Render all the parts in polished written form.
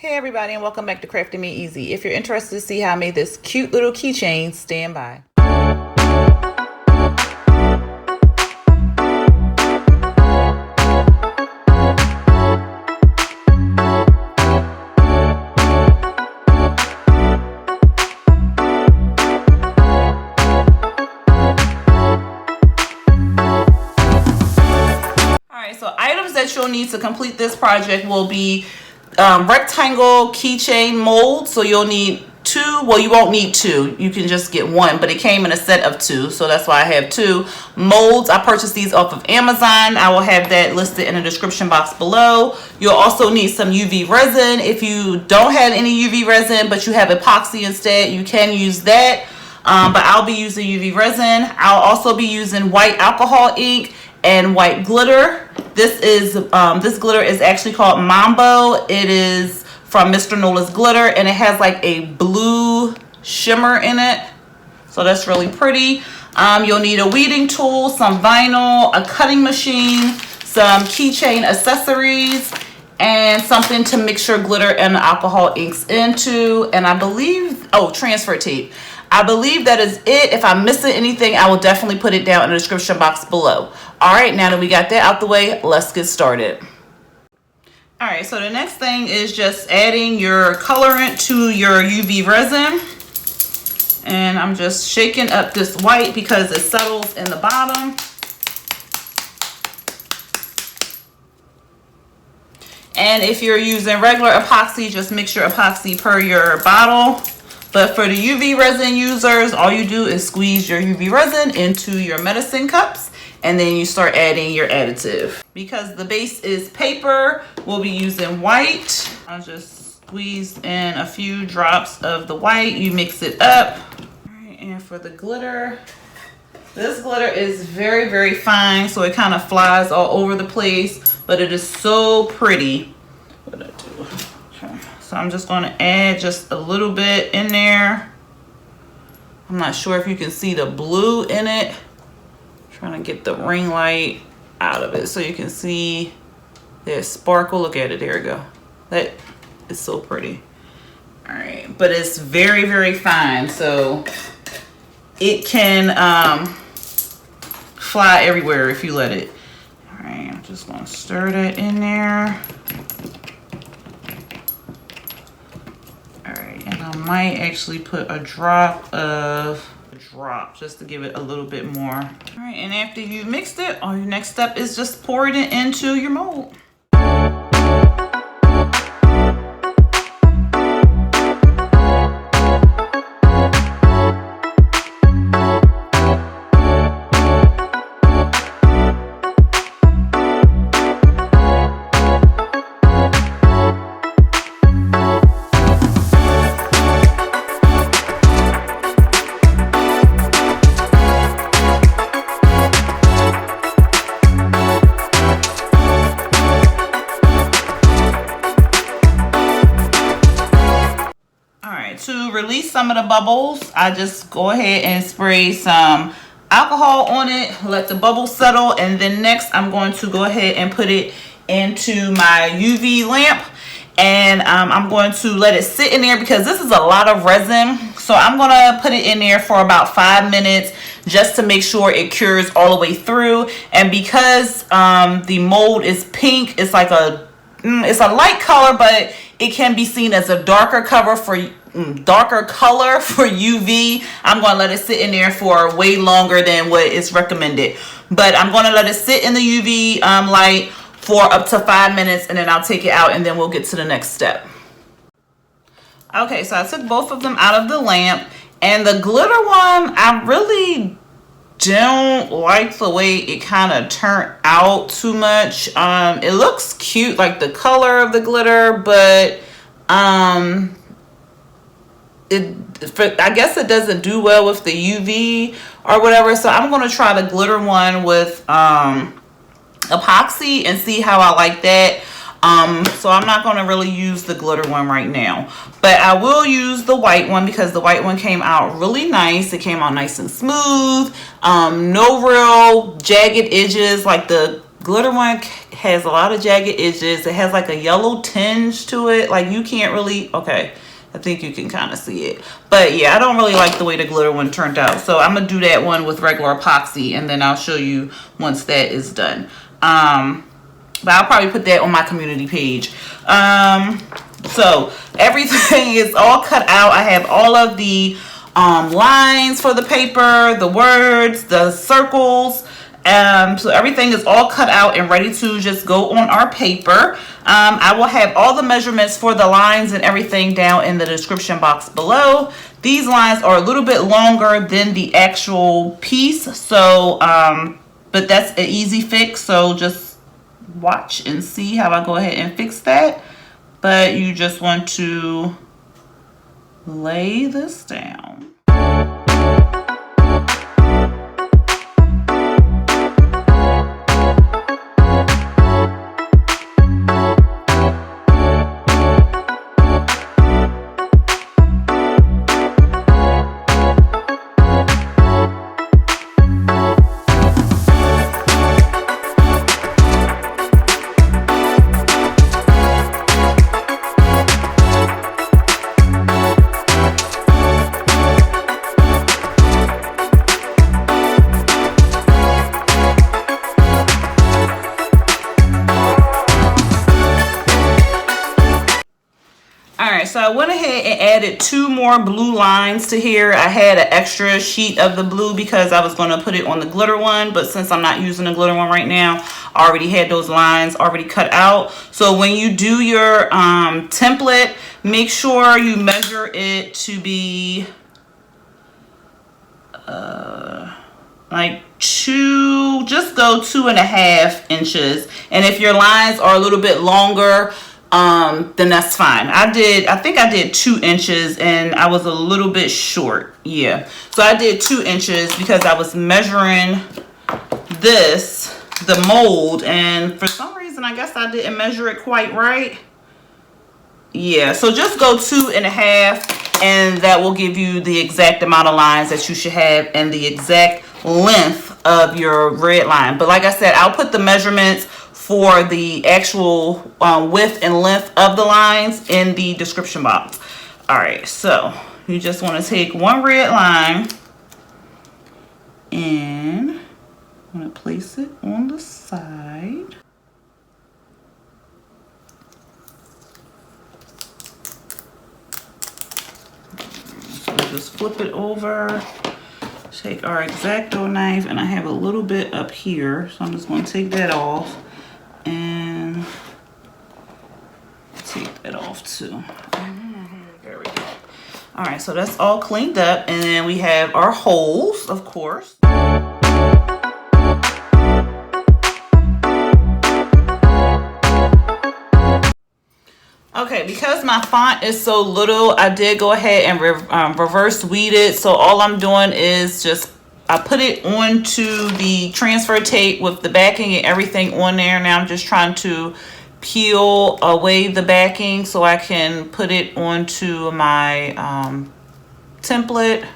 Hey everybody, and welcome back to Crafting Made Easy. If you're interested to see how I made this cute little keychain, stand by. Alright, so items that you'll need to complete this project will be rectangle keychain mold. So you'll need two. Well, you won't need two, you can just get one, but it came in a set of two, so that's why I have two molds. I purchased these off of Amazon. I will have that listed in the description box below. You'll also need some UV resin. If you don't have any UV resin but you have epoxy instead, you can use that, but I'll be using UV resin. I'll also be using white alcohol ink and white glitter. This glitter is actually called Mambo. It is from Mr. Nola's Glitter, and it has like a blue shimmer in it, so that's really pretty. You'll need a weeding tool, some vinyl, a cutting machine, some keychain accessories, and something to mix your glitter and alcohol inks into, and I believe, transfer tape. I believe that is it. If I'm missing anything, I will definitely put it down in the description box below. All right, now that we got that out the way, let's get started. All right, so the next thing is just adding your colorant to your UV resin. And I'm just shaking up this white because it settles in the bottom. And if you're using regular epoxy, just mix your epoxy per your bottle. But for the UV resin users, all you do is squeeze your UV resin into your medicine cups, and then you start adding your additive. Because the base is paper, we'll be using white. I'll just squeeze in a few drops of the white. You mix it up. All right, and for the glitter, this glitter is very, very fine, so it kind of flies all over the place, but it is so pretty. What did I do? Okay. So I'm just going to add just a little bit in there. I'm not sure if you can see the blue in it. Trying to get the ring light out of it so you can see there's sparkle. Look at it, there we go. That is so pretty. All right, but it's very, very fine, so it can fly everywhere if you let it. All right, I'm just gonna stir that in there. All right, and I might actually put a drop just to give it a little bit more. All right, and after you've mixed it, your next step is just pouring it into your mold. To release some of the bubbles, I just go ahead and spray some alcohol on it, let the bubbles settle, and then next I'm going to go ahead and put it into my UV lamp, and I'm going to let it sit in there because this is a lot of resin, so I'm going to put it in there for about 5 minutes just to make sure it cures all the way through. And because the mold is pink, it's like it's a light color, but it can be seen as a darker color for UV. I'm going to let it sit in there for way longer than what is recommended, but I'm going to let it sit in the UV light for up to 5 minutes, and then I'll take it out, and then we'll get to the next step. Okay, so I took both of them out of the lamp, and the glitter one, I really don't like the way it kind of turned out too much. It looks cute, like the color of the glitter, but I guess it doesn't do well with the UV or whatever. So I'm going to try the glitter one with epoxy and see how I like that. So I'm not going to really use the glitter one right now, but I will use the white one because the white one came out really nice. It came out nice and smooth. No real jagged edges like the glitter one has a lot of jagged edges. It has like a yellow tinge to it. Like you can't really, okay, I think you can kind of see it. But yeah, I don't really like the way the glitter one turned out. So I'm going to do that one with regular epoxy, and then I'll show you once that is done. But I'll probably put that on my community page. So everything is all cut out. I have all of the lines for the paper, the words, the circles. So everything is all cut out and ready to just go on our paper. I will have all the measurements for the lines and everything down in the description box below. These lines are a little bit longer than the actual piece, so but that's an easy fix, so just watch and see how I go ahead and fix that. But you just want to lay this down. So I went ahead and added 2 more blue lines to here. I had an extra sheet of the blue because I was going to put it on the glitter one, but since I'm not using the glitter one right now, I already had those lines already cut out. So when you do your template, make sure you measure it to be like just go 2.5 inches. And if your lines are a little bit longer, then that's fine. I think I did 2 inches and I was a little bit short. Yeah. So I did 2 inches because I was measuring the mold, and for some reason, I guess I didn't measure it quite right. Yeah. So just go 2.5, and that will give you the exact amount of lines that you should have and the exact length of your red line. But like I said, I'll put the measurements for the actual width and length of the lines in the description box. All right, so you just want to take one red line and I'm going to place it on the side. So just flip it over. Take our X-Acto knife, and I have a little bit up here, so I'm just going to take that off. And take that off too. There we go. All right, so that's all cleaned up, and then we have our holes, of course. Okay, because my font is so little, I did go ahead and reverse weed it. So all I'm doing is I put it onto the transfer tape with the backing and everything on there. Now I'm just trying to peel away the backing so I can put it onto my template.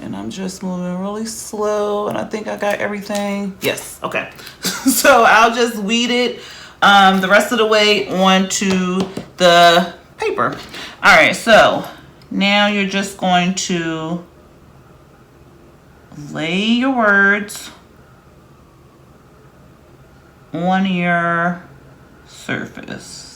And I'm just moving really slow, and I think I got everything. Yes, okay. So I'll just weed it the rest of the way onto the paper. All right, so now you're just going to lay your words on your surface.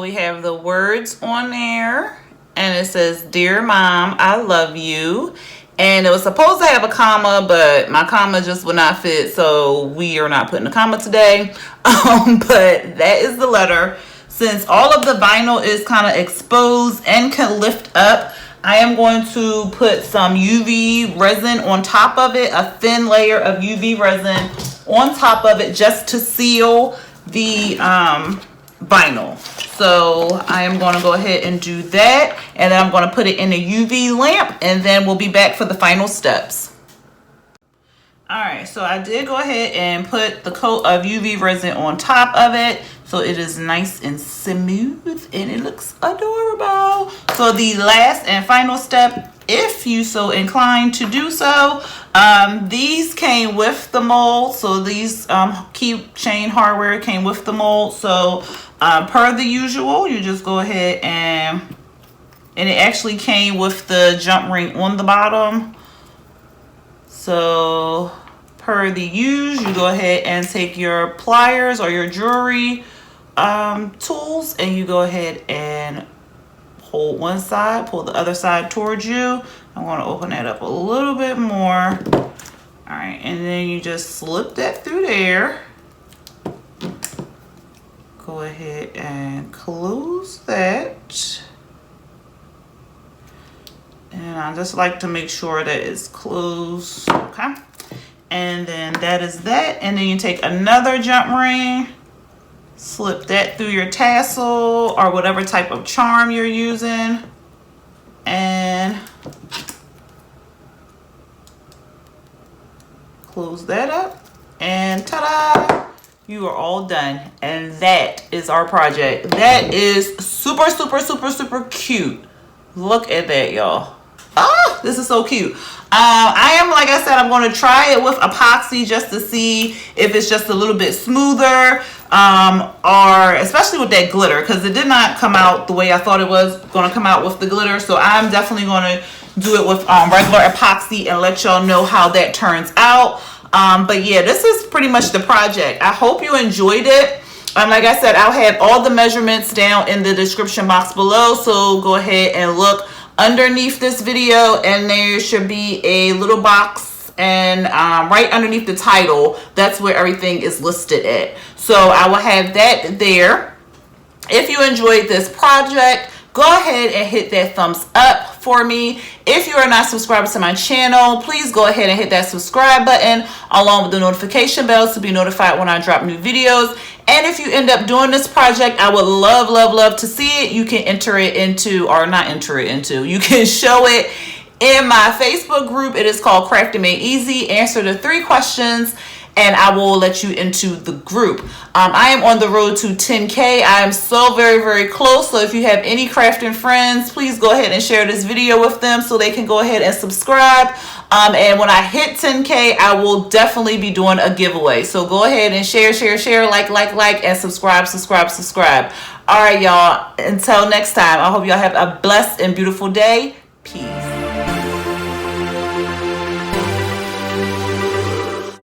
we have the words on there, and it says, "Dear Mom, I love you." And it was supposed to have a comma, but my comma just would not fit, so we are not putting a comma today. But that is the letter. Since all of the vinyl is kind of exposed and can lift up, I am going to put some UV resin on top of it, a thin layer of UV resin on top of it, just to seal the vinyl. So I am going to go ahead and do that, and then I'm going to put it in a UV lamp, and then we'll be back for the final steps. Alright, so I did go ahead and put the coat of UV resin on top of it, so it is nice and smooth and it looks adorable. So the last and final step, if you so inclined to do so, these came with the mold. So these Keychain hardware came with the mold. So per the usual, you just go ahead and it actually came with the jump ring on the bottom. So per the usual, you go ahead and take your pliers or your jewelry tools, and you go ahead and hold one side, pull the other side towards you. I'm going to open that up a little bit more. All right, and then you just slip that through there. Go ahead and close that. And I just like to make sure that it's closed. Okay. And then that is that. And then you take another jump ring, slip that through your tassel or whatever type of charm you're using, and close that up, and ta-da, you are all done. And that is our project. That is super, super, super, super cute. Look at that, y'all. Oh, this is so cute. I am, like I said, I'm going to try it with epoxy just to see if it's just a little bit smoother, or especially with that glitter, because it did not come out the way I thought it was going to come out with the glitter. So I'm definitely going to do it with regular epoxy and let y'all know how that turns out. But yeah, this is pretty much the project. I hope you enjoyed it. Like I said, I'll have all the measurements down in the description box below, so go ahead and look underneath this video, and there should be a little box, and right underneath the title, that's where everything is listed at. So I will have that there. If you enjoyed this project, go ahead and hit that thumbs up for me. If you are not subscribed to my channel, please go ahead and hit that subscribe button along with the notification bell to be notified when I drop new videos. And if you end up doing this project, I would love, love, love to see it. You can enter it into, or not enter it into, you can show it in my Facebook group. It is called Crafting Made Easy. Answer the 3 questions and I will let you into the group. I am on the road to 10K. I am so very, very close. So if you have any crafting friends, please go ahead and share this video with them so they can go ahead and subscribe. And when I hit 10K, I will definitely be doing a giveaway. So go ahead and share, like, and subscribe. All right, y'all. Until next time, I hope y'all have a blessed and beautiful day. Peace.